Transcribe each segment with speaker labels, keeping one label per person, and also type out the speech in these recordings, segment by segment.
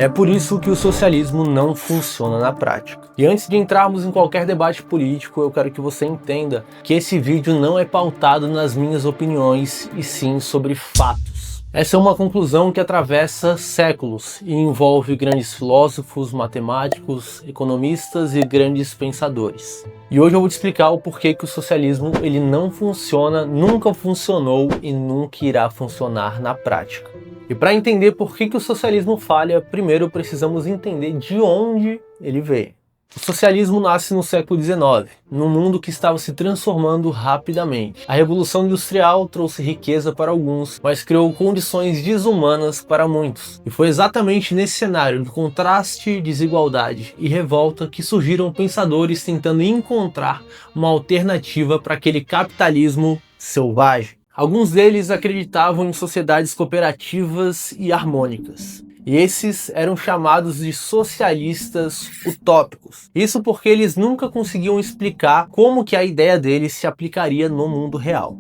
Speaker 1: É por isso que o socialismo não funciona na prática. E antes de entrarmos em qualquer debate político, eu quero que você entenda que esse vídeo não é pautado nas minhas opiniões, e sim sobre fatos. Essa é uma conclusão que atravessa séculos e envolve grandes filósofos, matemáticos, economistas e grandes pensadores. E hoje eu vou te explicar o porquê que o socialismo ele não funciona, nunca funcionou e nunca irá funcionar na prática. E para entender por que o socialismo falha, primeiro precisamos entender de onde ele veio. O socialismo nasce no século XIX, num mundo que estava se transformando rapidamente. A Revolução Industrial trouxe riqueza para alguns, mas criou condições desumanas para muitos. E foi exatamente nesse cenário de contraste, desigualdade e revolta que surgiram pensadores tentando encontrar uma alternativa para aquele capitalismo selvagem. Alguns deles acreditavam em sociedades cooperativas e harmônicas. E esses eram chamados de socialistas utópicos. Isso porque eles nunca conseguiam explicar como que a ideia deles se aplicaria no mundo real.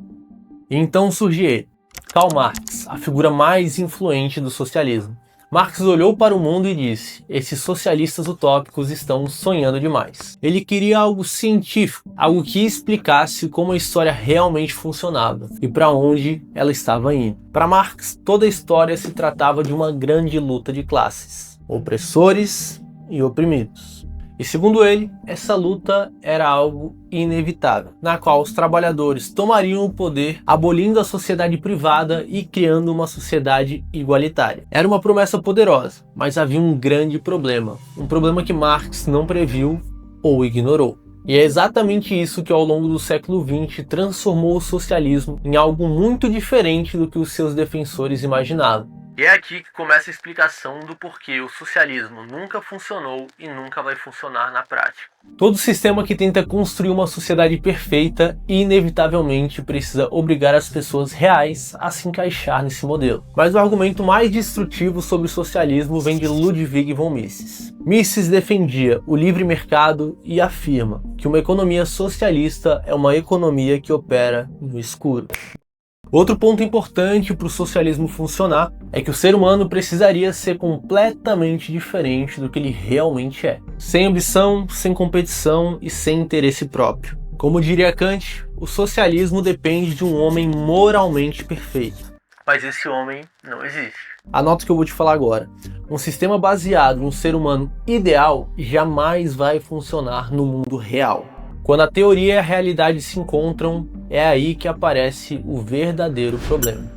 Speaker 1: E então surge ele, Karl Marx, a figura mais influente do socialismo. Marx olhou para o mundo e disse: esses socialistas utópicos estão sonhando demais. Ele queria algo científico, algo que explicasse como a história realmente funcionava e para onde ela estava indo. Para Marx, toda a história se tratava de uma grande luta de classes, opressores e oprimidos. E segundo ele, essa luta era algo inevitável, na qual os trabalhadores tomariam o poder, abolindo a sociedade privada e criando uma sociedade igualitária. Era uma promessa poderosa, mas havia um grande problema, um problema que Marx não previu ou ignorou. E é exatamente isso que ao longo do século XX transformou o socialismo em algo muito diferente do que os seus defensores imaginavam. E é aqui que começa a explicação do porquê o socialismo nunca funcionou e nunca vai funcionar na prática. Todo sistema que tenta construir uma sociedade perfeita inevitavelmente precisa obrigar as pessoas reais a se encaixar nesse modelo. Mas o argumento mais destrutivo sobre o socialismo vem de Ludwig von Mises. Mises defendia o livre mercado e afirma que uma economia socialista é uma economia que opera no escuro. Outro ponto importante para o socialismo funcionar é que o ser humano precisaria ser completamente diferente do que ele realmente é. Sem ambição, sem competição e sem interesse próprio. Como diria Kant, o socialismo depende de um homem moralmente perfeito. Mas esse homem não existe. Anota o que eu vou te falar agora. Um sistema baseado em um ser humano ideal jamais vai funcionar no mundo real. Quando a teoria e a realidade se encontram, é aí que aparece o verdadeiro problema.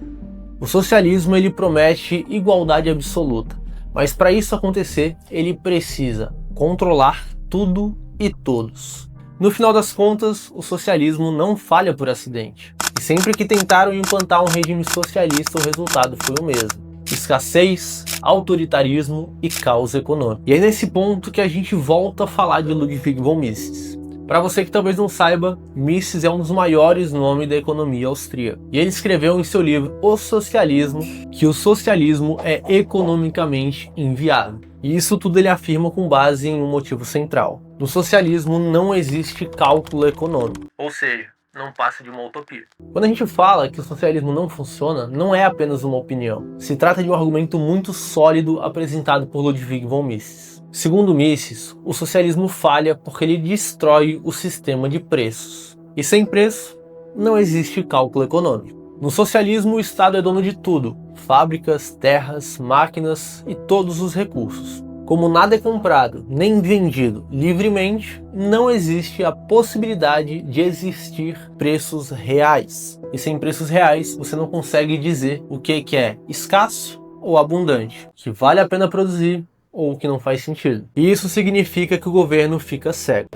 Speaker 1: O socialismo ele promete igualdade absoluta, mas para isso acontecer, ele precisa controlar tudo e todos. No final das contas, o socialismo não falha por acidente. E sempre que tentaram implantar um regime socialista, o resultado foi o mesmo: escassez, autoritarismo e caos econômico. E é nesse ponto que a gente volta a falar de Ludwig von Mises. Para você que talvez não saiba, Mises é um dos maiores nomes da economia austríaca. E ele escreveu em seu livro O Socialismo que o socialismo é economicamente inviável. E isso tudo ele afirma com base em um motivo central. No socialismo não existe cálculo econômico. Ou seja, não passa de uma utopia. Quando a gente fala que o socialismo não funciona, não é apenas uma opinião. Se trata de um argumento muito sólido apresentado por Ludwig von Mises. Segundo Mises, o socialismo falha porque ele destrói o sistema de preços. E sem preço, não existe cálculo econômico. No socialismo, o Estado é dono de tudo: fábricas, terras, máquinas e todos os recursos. Como nada é comprado nem vendido livremente, não existe a possibilidade de existir preços reais. E sem preços reais, você não consegue dizer o que é escasso ou abundante, que vale a pena produzir ou que não faz sentido. E isso significa que o governo fica cego.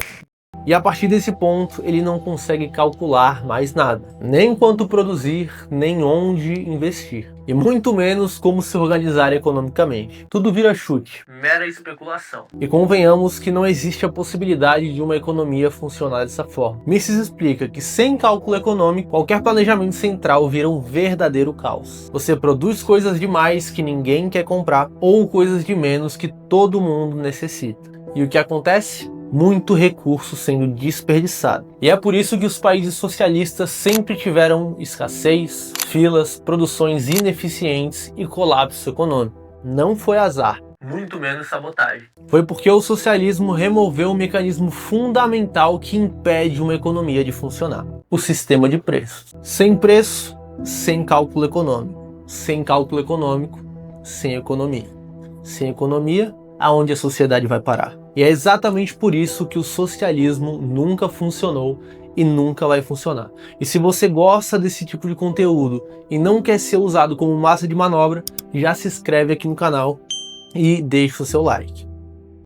Speaker 1: E a partir desse ponto, ele não consegue calcular mais nada. Nem quanto produzir, nem onde investir. E muito menos como se organizar economicamente. Tudo vira chute, mera especulação. E convenhamos que não existe a possibilidade de uma economia funcionar dessa forma. Mises explica que sem cálculo econômico, qualquer planejamento central vira um verdadeiro caos. Você produz coisas demais que ninguém quer comprar, ou coisas de menos que todo mundo necessita. E o que acontece? Muito recurso sendo desperdiçado. E é por isso que os países socialistas sempre tiveram escassez, filas, produções ineficientes e colapso econômico. Não foi azar. muito menos sabotagem. Foi porque o socialismo removeu o mecanismo fundamental que impede uma economia de funcionar: o sistema de preços. Sem preço, sem cálculo econômico. Sem cálculo econômico, sem economia. Sem economia, aonde a sociedade vai parar? E é exatamente por isso que o socialismo nunca funcionou e nunca vai funcionar. E se você gosta desse tipo de conteúdo e não quer ser usado como massa de manobra, já se inscreve aqui no canal e deixa o seu like.